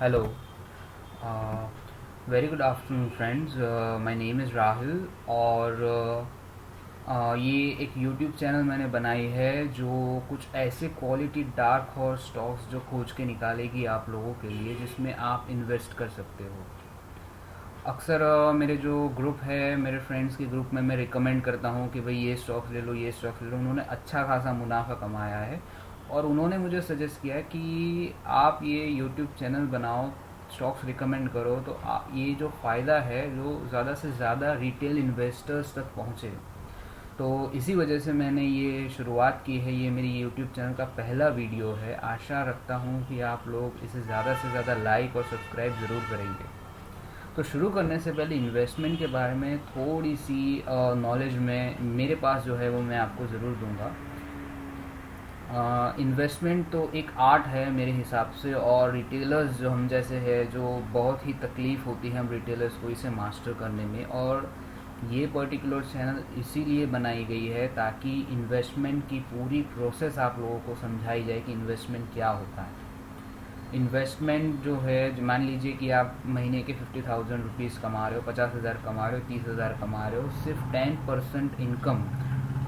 Hello. Very good afternoon friends. My name is Rahul और ये एक यूट्यूब चैनल मैंने बनाई है जो कुछ ऐसे क्वालिटी डार्क हॉर्स स्टॉक्स जो खोज के निकालेगी आप लोगों के लिए, जिसमें आप इन्वेस्ट कर सकते हो। अक्सर मेरे जो ग्रुप है, मेरे फ्रेंड्स के ग्रुप में मैं रिकमेंड करता हूँ कि भाई ये स्टॉक्स ले लो, ये स्टॉक्स ले लो। उन्होंने अच्छा खासा मुनाफा कमाया है और उन्होंने मुझे सजेस्ट किया है कि आप ये यूट्यूब चैनल बनाओ, स्टॉक्स रिकमेंड करो, तो ये जो फ़ायदा है जो ज़्यादा से ज़्यादा रिटेल इन्वेस्टर्स तक पहुँचे। तो इसी वजह से मैंने ये शुरुआत की है। ये मेरी यूट्यूब चैनल का पहला वीडियो है। आशा रखता हूँ कि आप लोग इसे ज़्यादा से ज़्यादा लाइक और सब्सक्राइब ज़रूर करेंगे। तो शुरू करने से पहले इन्वेस्टमेंट के बारे में थोड़ी सी नॉलेज में मेरे पास जो है वो मैं आपको ज़रूर दूंगा। इन्वेस्टमेंट तो एक आर्ट है मेरे हिसाब से, और रिटेलर्स जो हम जैसे है, जो बहुत ही तकलीफ़ होती है हम रिटेलर्स को इसे मास्टर करने में। और ये पर्टिकुलर चैनल इसीलिए बनाई गई है ताकि इन्वेस्टमेंट की पूरी प्रोसेस आप लोगों को समझाई जाए कि इन्वेस्टमेंट क्या होता है। इन्वेस्टमेंट जो है, मान लीजिए कि आप महीने के 50,000 रुपीज़ कमा रहे हो, 50,000 कमा रहे हो, 30,000 कमा रहे हो, सिर्फ 10% इनकम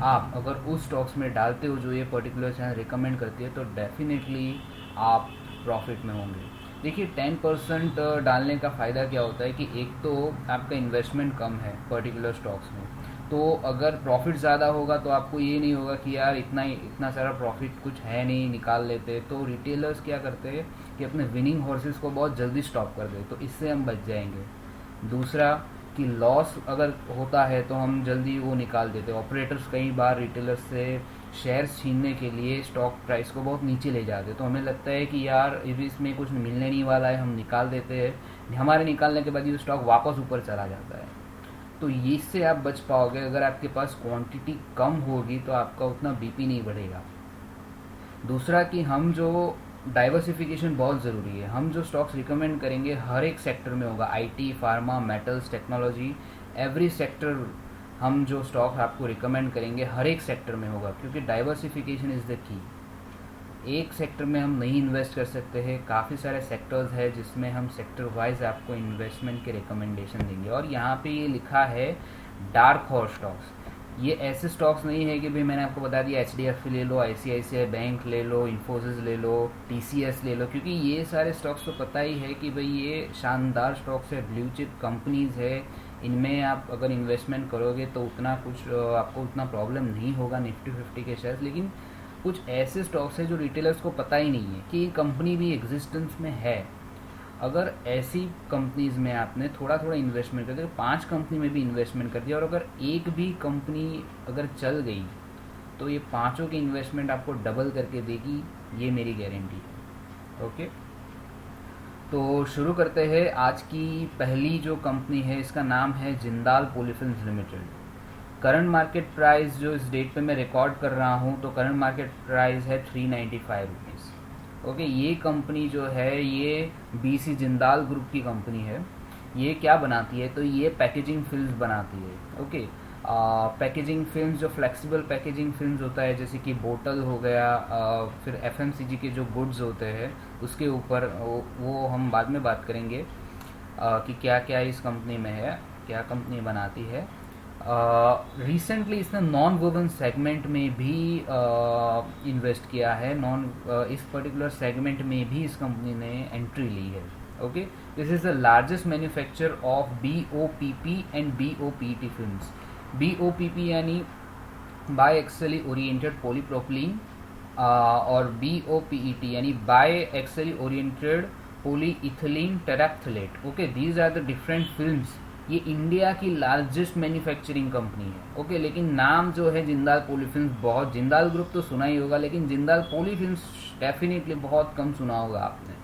आप अगर उस स्टॉक्स में डालते हो जो ये पर्टिकुलर चैनल रिकमेंड करती है, तो डेफिनेटली आप प्रॉफिट में होंगे। देखिए, 10% डालने का फ़ायदा क्या होता है कि एक तो आपका इन्वेस्टमेंट कम है पर्टिकुलर स्टॉक्स में, तो अगर प्रॉफिट ज़्यादा होगा तो आपको ये नहीं होगा कि यार इतना सारा प्रॉफिट कुछ है नहीं, निकाल लेते। तो रिटेलर्स क्या करते हैं कि अपने विनिंग हॉर्सेस को बहुत जल्दी स्टॉप कर दे, तो इससे हम बच जाएंगे। दूसरा कि लॉस अगर होता है तो हम जल्दी वो निकाल देते हैं। ऑपरेटर्स कई बार रिटेलर्स से शेयर्स छीनने के लिए स्टॉक प्राइस को बहुत नीचे ले जाते हैं, तो हमें लगता है कि यार इसमें कुछ मिलने नहीं वाला है, हम निकाल देते हैं। हमारे निकालने के बाद ये स्टॉक वापस ऊपर चला जाता है। तो इससे आप बच पाओगे। अगर आपके पास क्वांटिटी कम होगी तो आपका उतना बीपी नहीं बढ़ेगा। दूसरा कि हम जो डाइवर्सिफिकेशन बहुत ज़रूरी है। हम जो स्टॉक्स रिकमेंड करेंगे हर एक सेक्टर में होगा, IT, pharma, metals, technology, every sector. हम जो स्टॉक आपको रिकमेंड करेंगे हर एक सेक्टर में होगा, क्योंकि डाइवर्सिफिकेशन इज़ द की। एक सेक्टर में हम नहीं इन्वेस्ट कर सकते हैं, काफ़ी सारे सेक्टर्स है जिसमें हम सेक्टर वाइज आपको इन्वेस्टमेंट के रिकमेंडेशन देंगे। और यहाँ पे ये लिखा है डार्क हॉर्स स्टॉक्स। ये ऐसे स्टॉक्स नहीं है कि भाई मैंने आपको बता दिया एचडीएफसी ले लो, आईसीआईसीआई बैंक ले लो, इन्फोसिस ले लो, टीसीएस ले लो, क्योंकि ये सारे स्टॉक्स तो पता ही है कि भाई ये शानदार स्टॉक्स है, ब्लू चिप कंपनीज है। इनमें आप अगर इन्वेस्टमेंट करोगे तो उतना कुछ आपको उतना प्रॉब्लम नहीं होगा निफ्टी 50 के शेयर्स। लेकिन कुछ ऐसे स्टॉक्स है जो रिटेलर्स को पता ही नहीं है कि ये कंपनी भी एग्जिस्टेंस में है। अगर ऐसी कंपनीज में आपने थोड़ा थोड़ा इन्वेस्टमेंट कर दिया, 5 कंपनी में भी इन्वेस्टमेंट कर दिया, और अगर एक भी कंपनी अगर चल गई तो ये पांचों की इन्वेस्टमेंट आपको डबल करके देगी, ये मेरी गारंटी है। ओके, तो शुरू करते हैं। आज की पहली जो कंपनी है इसका नाम है Jindal polyfilms limited. Current market price जो इस डेट पे मैं रिकॉर्ड कर रहा हूँ, तो करंट मार्केट प्राइस है 395 रुपीज़। ओके, ये कंपनी जो है ये बीसी जिंदाल ग्रुप की कंपनी है। ये क्या बनाती है, तो ये पैकेजिंग फिल्म्स बनाती है। ओके, पैकेजिंग फिल्म्स, जो फ्लेक्सिबल पैकेजिंग फिल्म्स होता है, जैसे कि बोतल हो गया, फिर एफएमसीजी के जो गुड्स होते हैं उसके ऊपर, वो हम बाद में बात करेंगे कि क्या क्या इस कंपनी में है, क्या कंपनी बनाती है। रिसेंटली इसने नॉन वोवन सेगमेंट में भी इन्वेस्ट किया है। इस पर्टिकुलर सेगमेंट में भी इस कंपनी ने एंट्री ली है। Okay, this is the largest manufacture of BOPP and BOPT films. BOPP यानी बाय एक्सली ओरिएंटेड पॉलीप्रोपिलीन, और बीओपीईटी यानी biaxially oriented polyethylene terephthalate. Okay, these are the different films. ये इंडिया की largest manufacturing company है। Okay, लेकिन नाम जो है जिंदाल पॉलीफिल्म्स, बहुत, जिंदाल ग्रुप तो सुना ही होगा लेकिन जिंदाल पॉलीफिल्म्स डेफिनेटली बहुत कम सुना होगा आपने।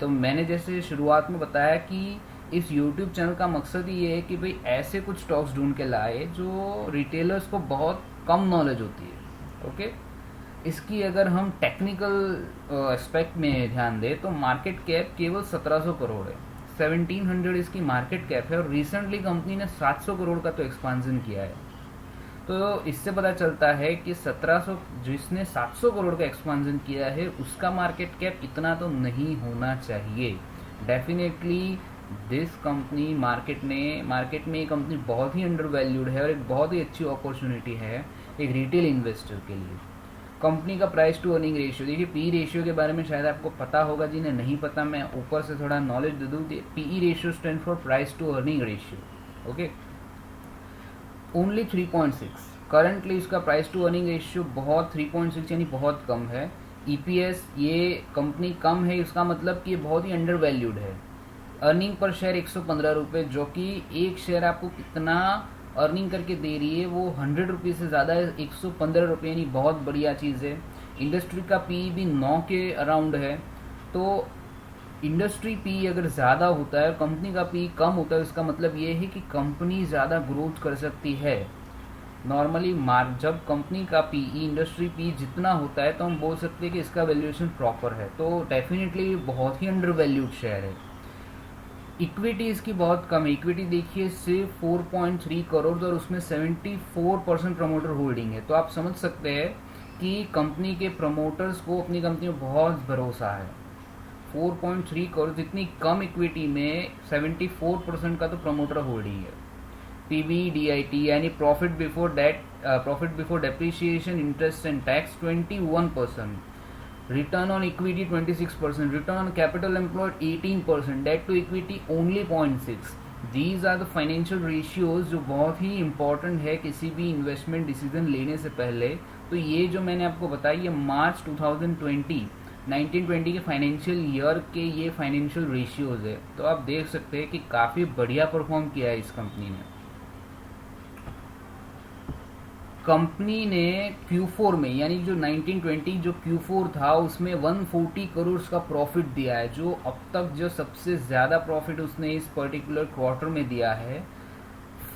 तो मैंने जैसे शुरुआत में बताया कि इस YouTube चैनल का मकसद ही ये है कि भाई ऐसे कुछ स्टॉक्स ढूंढ के लाए जो रिटेलर्स को बहुत कम नॉलेज होती है। ओके, इसकी अगर हम टेक्निकल एस्पेक्ट में ध्यान दें तो मार्केट कैप केवल 1700 करोड़ है। 1700 इसकी मार्केट कैप है, और रिसेंटली कंपनी ने 700 करोड़ का तो एक्सपांसन किया है। तो इससे पता चलता है कि 1700, जिसने 700 करोड़ का एक्सपांसन किया है उसका मार्केट कैप इतना तो नहीं होना चाहिए। डेफिनेटली दिस कंपनी मार्केट में ये कंपनी बहुत ही अंडर वैल्यूड है और एक बहुत ही अच्छी अपॉर्चुनिटी है एक रिटेल इन्वेस्टर के लिए। कंपनी का प्राइस टू अर्निंग रेशियो, देखिए पी रेशियो के बारे में शायद आपको पता होगा, जिन्हें नहीं पता मैं ऊपर से थोड़ा नॉलेज दे दूँ। PE ratio stand for price to earning ratio, okay. Only 3.6 currently इसका प्राइस टू अर्निंग रेशियो बहुत 3.6 यानी बहुत कम है। ईपीएस ये कंपनी कम है, इसका मतलब कि ये बहुत ही अंडर वैल्यूड है। अर्निंग पर शेयर 115 रुपये, जो कि एक शेयर आपको कितना अर्निंग करके दे रही है, वो 100 रुपये से ज़्यादा है, 115 रुपये, यानी बहुत बढ़िया चीज़ है। इंडस्ट्री का पी भी 9 के अराउंड है। तो इंडस्ट्री पी अगर ज़्यादा होता है, कंपनी का पी कम होता है, इसका मतलब ये है कि कंपनी ज़्यादा ग्रोथ कर सकती है। नॉर्मली जब कंपनी का पी इंडस्ट्री पी जितना होता है तो हम बोल सकते हैं कि इसका वैल्यूएशन प्रॉपर है। तो डेफिनेटली बहुत ही अंडर वैल्यूड शेयर है। इक्विटी इसकी बहुत कम है, इक्विटी देखिए सिर्फ 4.3 करोड़ और उसमें 74% प्रमोटर होल्डिंग है। तो आप समझ सकते हैं कि कंपनी के प्रमोटर्स को अपनी कंपनी में बहुत भरोसा है। 4.3 करोड़ इतनी कम इक्विटी में 74% का तो प्रमोटर होल्डिंग है। पीबीडीआईटी यानी profit before depreciation interest and tax 21%, return on equity 26%, return on capital employed 18%, debt to equity only 0.6। These are the financial ratios जो बहुत ही इंपॉर्टेंट है किसी भी इन्वेस्टमेंट डिसीजन लेने से पहले। तो ये जो मैंने आपको बताया ये मार्च 1920 के फाइनेंशियल ईयर के ये फाइनेंशियल रेशियोज है। तो आप देख सकते हैं कि काफ़ी बढ़िया परफॉर्म किया है इस कंपनी ने। कंपनी ने Q4 में यानी जो 1920 जो Q4 था उसमें 140 करोड़ का प्रॉफिट दिया है, जो अब तक जो सबसे ज़्यादा प्रॉफिट उसने इस पर्टिकुलर क्वार्टर में दिया है।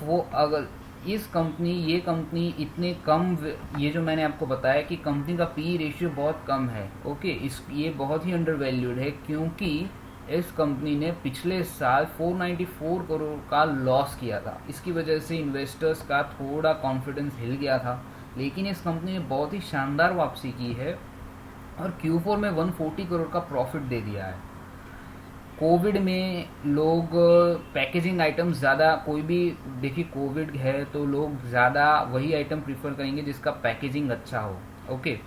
वो अगर ये कंपनी इतने कम, ये जो मैंने आपको बताया कि कंपनी का पी रेशियो बहुत कम है, ओके, ये बहुत ही अंडर वैल्यूड है क्योंकि इस कंपनी ने पिछले साल 494 करोड़ का लॉस किया था। इसकी वजह से इन्वेस्टर्स का थोड़ा कॉन्फिडेंस हिल गया था, लेकिन इस कंपनी ने बहुत ही शानदार वापसी की है और Q4 में 140 करोड़ का प्रॉफिट दे दिया है। कोविड में लोग पैकेजिंग आइटम ज़्यादा, कोई भी देखिए कोविड है तो लोग ज़्यादा वही आइटम प्रीफर करेंगे जिसका पैकेजिंग अच्छा हो, ओके।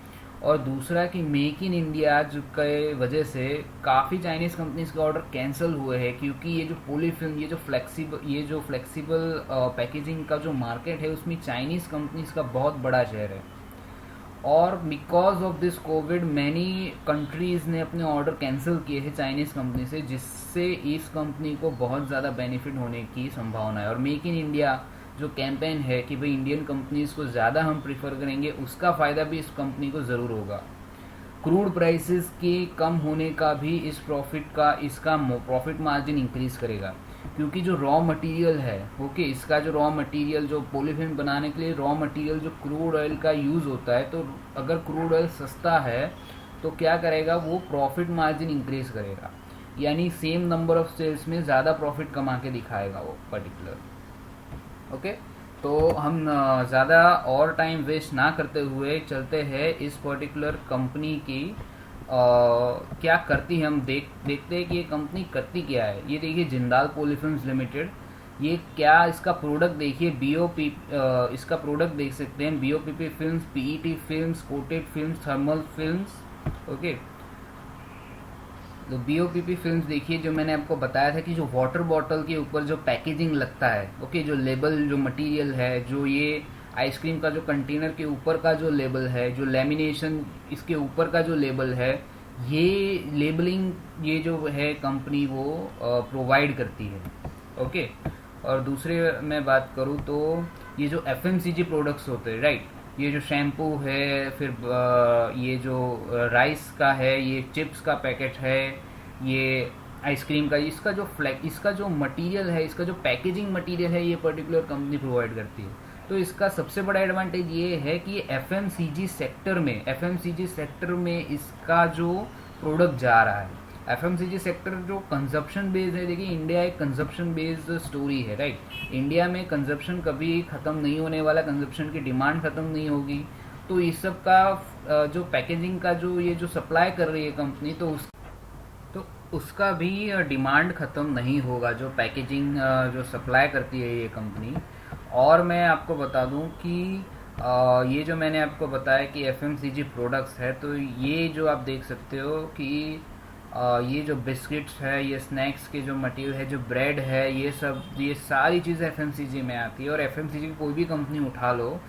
और दूसरा कि मेक इन इंडिया के वजह से काफ़ी चाइनीज़ कंपनीज के ऑर्डर कैंसिल हुए हैं, क्योंकि ये जो पॉलीफिल्म, ये जो फ्लेक्सिबल पैकेजिंग का जो मार्केट है उसमें चाइनीज़ कंपनीज का बहुत बड़ा शेयर है। और because of this Covid many countries ने अपने ऑर्डर कैंसिल किए हैं चाइनीज़ कंपनी से, जिससे इस कंपनी को बहुत ज़्यादा बेनिफिट होने की संभावना है। और मेक इन इंडिया जो कैंपेन है कि भाई इंडियन कंपनीज को ज़्यादा हम प्रीफर करेंगे, उसका फ़ायदा भी इस कंपनी को ज़रूर होगा। क्रूड प्राइसेस के कम होने का भी इसका प्रॉफिट मार्जिन इंक्रीज करेगा, क्योंकि जो रॉ मटेरियल है, ओके, इसका जो रॉ मटेरियल जो पॉलीथिन बनाने के लिए रॉ मटेरियल जो क्रूड ऑयल का यूज़ होता है, तो अगर क्रूड ऑयल सस्ता है तो क्या करेगा, वो प्रॉफिट मार्जिन इंक्रीज करेगा, यानी सेम नंबर ऑफ सेल्स में ज़्यादा प्रॉफिट कमा के दिखाएगा वो पर्टिकुलर, ओके। तो हम ज़्यादा और टाइम वेस्ट ना करते हुए चलते हैं इस पर्टिकुलर कंपनी की क्या करती है, हम देखते हैं कि ये कंपनी करती क्या है। ये देखिए जिंदाल पॉलीफिल्म्स लिमिटेड, ये क्या इसका प्रोडक्ट देखिए, बीओपी, इसका प्रोडक्ट देख सकते हैं, BOPP films, PET films, coated films, thermal films, okay. तो बीओपीपी फिल्म्स देखिए, जो मैंने आपको बताया था कि जो वाटर बॉटल के ऊपर जो पैकेजिंग लगता है, ओके, जो लेबल जो मटेरियल है, जो ये आइसक्रीम का जो कंटेनर के ऊपर का जो लेबल है, जो लेमिनेशन इसके ऊपर का जो लेबल है, ये लेबलिंग ये जो है कंपनी वो प्रोवाइड करती है, ओके। और दूसरे मैं बात करूँ तो ये जो एफएमसीजी प्रोडक्ट्स होते हैं, राइट, ये जो शैम्पू है, फिर ये जो राइस का है, ये चिप्स का पैकेट है, ये आइसक्रीम का, इसका जो मटेरियल है, इसका जो पैकेजिंग मटेरियल है, ये पर्टिकुलर कंपनी प्रोवाइड करती है। तो इसका सबसे बड़ा एडवांटेज ये है कि ये एफएमसीजी सेक्टर में इसका जो प्रोडक्ट जा रहा है, एफएमसीजी सेक्टर जो कंजप्शन बेस्ड है, देखिए इंडिया एक कंजप्शन बेस्ड स्टोरी है, राइट। इंडिया में कंजप्शन कभी ख़त्म नहीं होने वाला, कंजप्शन की डिमांड ख़त्म नहीं होगी। तो इस सब का जो पैकेजिंग का जो ये जो सप्लाई कर रही है कंपनी, तो उसका भी डिमांड ख़त्म नहीं होगा, जो पैकेजिंग जो सप्लाई करती है ये कंपनी। और मैं आपको बता दूं कि ये जो मैंने आपको बताया कि एफएमसीजी प्रोडक्ट्स है, तो ये जो आप देख सकते हो कि ये जो बिस्किट्स है, ये स्नैक्स के जो मटेरियल है, जो ब्रेड है, ये सब, ये सारी चीज़ें एफएमसीजी में आती है। और एफएमसीजी की कोई भी कंपनी उठा लो,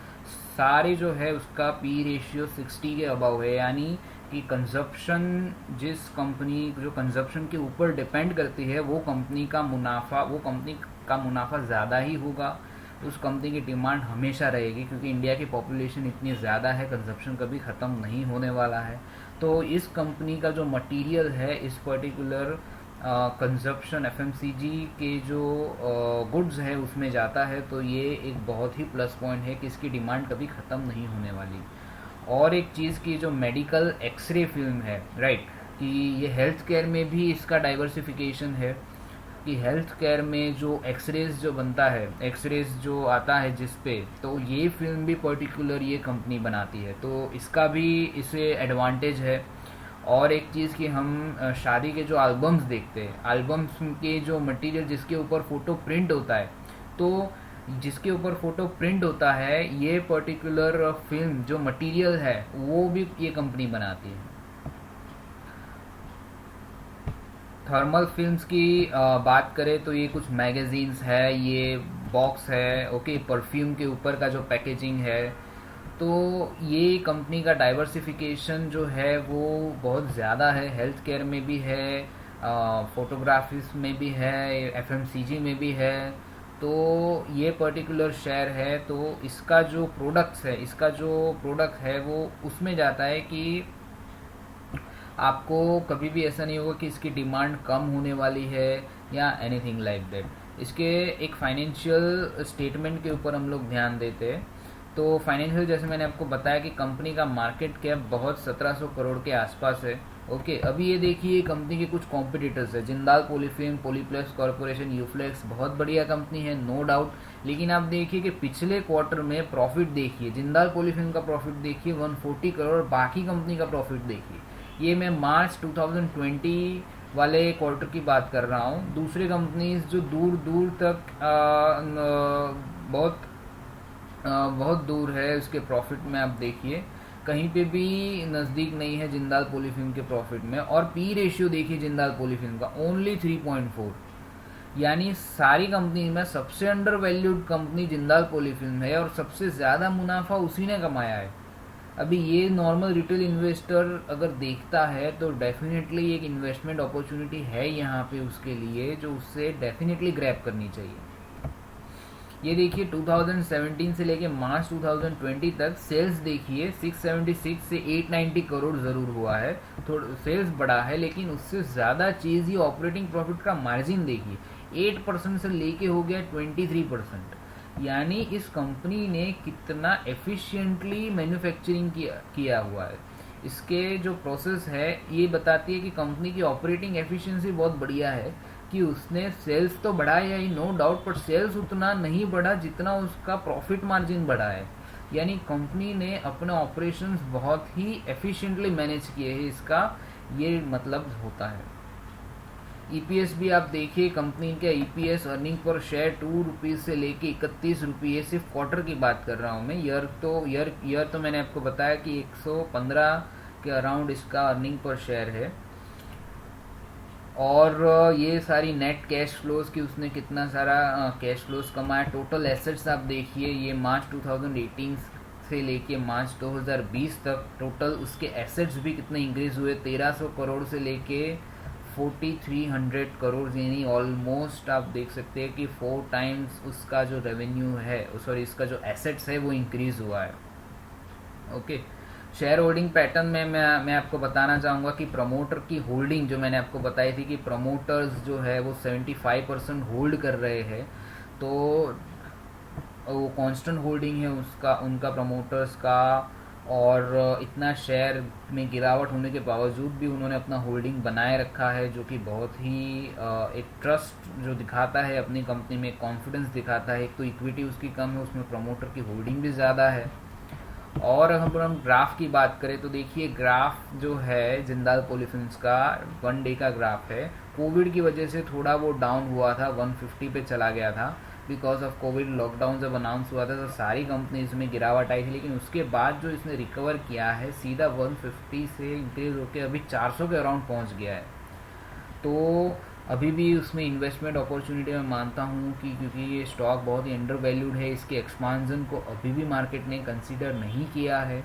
सारी जो है उसका पी रेशियो 60 के अबव है, यानी कि कंजप्शन, जिस कंपनी जो कंजप्शन के ऊपर डिपेंड करती है वो कंपनी का मुनाफा ज़्यादा ही होगा, उस कंपनी की डिमांड हमेशा रहेगी, क्योंकि इंडिया की पॉपुलेशन इतनी ज़्यादा है, कंजप्शन कभी ख़त्म नहीं होने वाला है। तो इस कंपनी का जो मटेरियल है, इस पर्टिकुलर कंजप्शन एफएमसीजी के जो गुड्स है उसमें जाता है, तो ये एक बहुत ही प्लस पॉइंट है कि इसकी डिमांड कभी ख़त्म नहीं होने वाली। और एक चीज़ की जो मेडिकल एक्सरे फिल्म है, राइट, कि ये हेल्थ केयर में भी इसका डाइवर्सिफिकेशन है, कि हेल्थ केयर में जो एक्सरेज जो बनता है, एक्सरेज जो आता है जिस पे, तो ये फिल्म भी पर्टिकुलर ये कंपनी बनाती है, तो इसका भी इसे एडवांटेज है। और एक चीज़ कि हम शादी के जो एल्बम्स देखते हैं, एल्बम्स के जो मटेरियल जिसके ऊपर फ़ोटो प्रिंट होता है, तो जिसके ऊपर फ़ोटो प्रिंट होता है, ये पर्टिकुलर फिल्म जो मटेरियल है वो भी ये कंपनी बनाती है। थर्मल फिल्म्स की बात करें तो ये कुछ मैगजीन्स है, ये बॉक्स है, ओके, परफ्यूम के ऊपर का जो पैकेजिंग है, तो ये कंपनी का डाइवर्सिफिकेशन जो है वो बहुत ज़्यादा है, हेल्थ केयर में भी है, फोटोग्राफीज में भी है, एफएमसीजी में भी है। तो ये पर्टिकुलर शेयर है, तो इसका जो प्रोडक्ट है वो उसमें जाता है कि आपको कभी भी ऐसा नहीं होगा कि इसकी डिमांड कम होने वाली है या एनीथिंग लाइक दैट। इसके एक फाइनेंशियल स्टेटमेंट के ऊपर हम लोग ध्यान देते हैं, तो फाइनेंशियल, जैसे मैंने आपको बताया कि कंपनी का मार्केट कैप बहुत 1700 करोड़ के आसपास है, ओके। अभी ये देखिए कंपनी के कुछ कॉम्पिटिटर्स है, Jindal Polyfilm, Polyplex corporation, Uflex, बहुत बढ़िया कंपनी है, नो डाउट। लेकिन आप देखिए कि पिछले क्वार्टर में प्रॉफिट देखिए, जिंदाल पॉलीफिल्म का प्रॉफिट देखिए 140 करोड़, बाकी कंपनी का प्रॉफिट देखिए। ये मैं मार्च 2020 वाले क्वार्टर की बात कर रहा हूँ। दूसरे कंपनीज जो दूर दूर तक बहुत दूर है उसके प्रॉफिट में, आप देखिए कहीं पे भी नज़दीक नहीं है जिंदाल पॉलीफिल्म के प्रॉफिट में। और पी रेशियो देखिए जिंदाल पॉलीफिल्म का ओनली 3.4, यानी सारी कंपनी में सबसे under valued company Jindal Polyfilm है, और सबसे ज़्यादा मुनाफा उसी ने कमाया है। अभी ये नॉर्मल रिटेल इन्वेस्टर अगर देखता है तो डेफिनेटली एक इन्वेस्टमेंट अपॉर्चुनिटी है यहाँ पे उसके लिए, जो उससे डेफिनेटली ग्रैब करनी चाहिए। ये देखिए 2017 से लेके मार्च 2020 तक सेल्स देखिए 676 से 890 करोड़ ज़रूर हुआ है, थोड़ा सेल्स बढ़ा है, लेकिन उससे ज़्यादा चीज़ ही ऑपरेटिंग प्रॉफिट का मार्जिन देखिए 8% से लेके हो गया 23%। यानी इस कंपनी ने कितना एफिशिएंटली मैन्युफैक्चरिंग किया हुआ है। इसके जो प्रोसेस है ये बताती है कि कंपनी की ऑपरेटिंग एफिशिएंसी बहुत बढ़िया है, कि उसने सेल्स तो बढ़ाया ही नो डाउट, पर सेल्स उतना नहीं बढ़ा जितना उसका प्रॉफिट मार्जिन बढ़ा है। यानी कंपनी ने अपने ऑपरेशंस बहुत ही एफिशिएंटली मैनेज किए हैं, इसका ये मतलब होता है। ईपीएस भी आप देखिए, कंपनी के EPS earning per share 2 rupees से लेके 31 रुपये, सिर्फ क्वार्टर की बात कर रहा हूँ मैं। ईयर तो मैंने आपको बताया कि 115 के अराउंड इसका अर्निंग पर शेयर है। और ये सारी नेट कैश फ्लोज की उसने कितना सारा कैश फ्लोज कमाया। टोटल एसेट्स आप देखिए, ये मार्च 2018 से लेके मार्च 2020 तक टोटल उसके एसेट्स भी कितने इंक्रीज हुए, 1300 करोड़ से लेके 4300 करोड़, यानी ऑलमोस्ट आप देख सकते हैं कि 4 टाइम्स उसका जो रेवेन्यू है, सॉरी इसका जो एसेट्स है वो इंक्रीज हुआ है, ओके। शेयर होल्डिंग पैटर्न में मैं आपको बताना चाहूँगा कि प्रमोटर की होल्डिंग जो मैंने आपको बताई थी कि प्रमोटर्स जो है वो 75% होल्ड कर रहे हैं, तो वो कांस्टेंट होल्डिंग है उनका प्रमोटर्स का। और इतना शेयर में गिरावट होने के बावजूद भी उन्होंने अपना होल्डिंग बनाए रखा है, जो कि बहुत ही एक ट्रस्ट जो दिखाता है अपनी कंपनी में, कॉन्फिडेंस दिखाता है। एक तो इक्विटी उसकी कम है, उसमें प्रमोटर की होल्डिंग भी ज़्यादा है। और अगर हम ग्राफ की बात करें तो देखिए ग्राफ जो है जिंदाल पॉलीफिल्म्स का 1 डे का ग्राफ है, कोविड की वजह से थोड़ा वो डाउन हुआ था, 150 पे चला गया था। बिकॉज ऑफ कोविड लॉकडाउन जब अनाउंस हुआ था तो सारी कंपनीज में गिरावट आई थी, लेकिन उसके बाद जो इसने रिकवर किया है सीधा 150 से इंक्रीज होकर अभी 400 के अराउंड पहुंच गया है। तो अभी भी उसमें इन्वेस्टमेंट अपॉर्चुनिटी मैं मानता हूँ कि क्योंकि ये स्टॉक बहुत ही अंडर वैल्यूड है, इसके एक्सपांजन को अभी भी मार्केट ने कंसीडर नहीं किया है।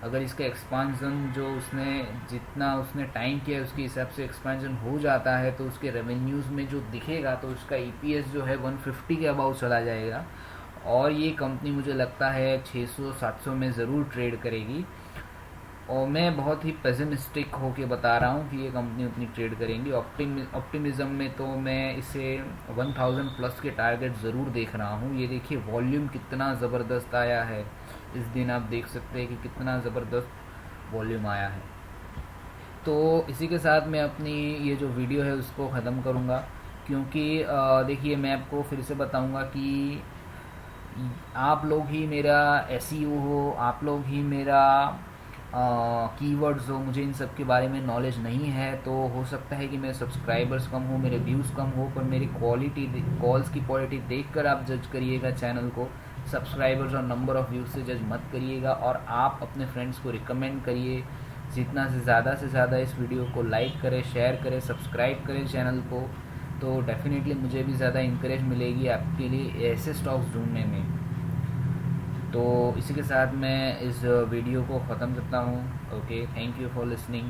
अगर इसका एक्सपांजन जो उसने जितना उसने टाइम किया है उसके हिसाब से एक्सपांजन हो जाता है तो उसके रेवेन्यूज़ में जो दिखेगा तो उसका ईपीएस जो है 150 के अबाउट चला जाएगा, और ये कंपनी मुझे लगता है 600-700 में ज़रूर ट्रेड करेगी। और मैं बहुत ही पेसिमिस्टिक होके बता रहा हूँ कि ये कंपनी उतनी ट्रेड करेंगी। ऑप्टिमिज्म में तो मैं इसे 1000 प्लस के टारगेट ज़रूर देख रहा हूँ। ये देखिए वॉल्यूम कितना ज़बरदस्त आया है, इस दिन आप देख सकते हैं कि कितना ज़बरदस्त वॉल्यूम आया है। तो इसी के साथ मैं अपनी ये जो वीडियो है उसको ख़त्म करूँगा, क्योंकि देखिए मैं आपको फिर से बताऊँगा कि आप लोग ही मेरा एसईओ हो, आप लोग ही मेरा कीवर्ड्स हो, मुझे इन सब के बारे में नॉलेज नहीं है। तो हो सकता है कि मेरे सब्सक्राइबर्स कम हो, मेरे व्यूज़ कम हो, पर मेरी कॉल्स की क्वालिटी देखकर आप जज करिएगा चैनल को। सब्सक्राइबर्स और नंबर ऑफ़ व्यूज़ से जज मत करिएगा, और आप अपने फ्रेंड्स को रिकमेंड करिए, जितना से ज़्यादा इस वीडियो को लाइक करें, शेयर करें, सब्सक्राइब करें चैनल को। तो डेफिनेटली मुझे भी ज़्यादा इंकरेज मिलेगी आपके लिए ऐसे स्टॉक्स ढूंढने में। तो इसी के साथ मैं इस वीडियो को ख़त्म करता हूँ। Okay, thank you for listening.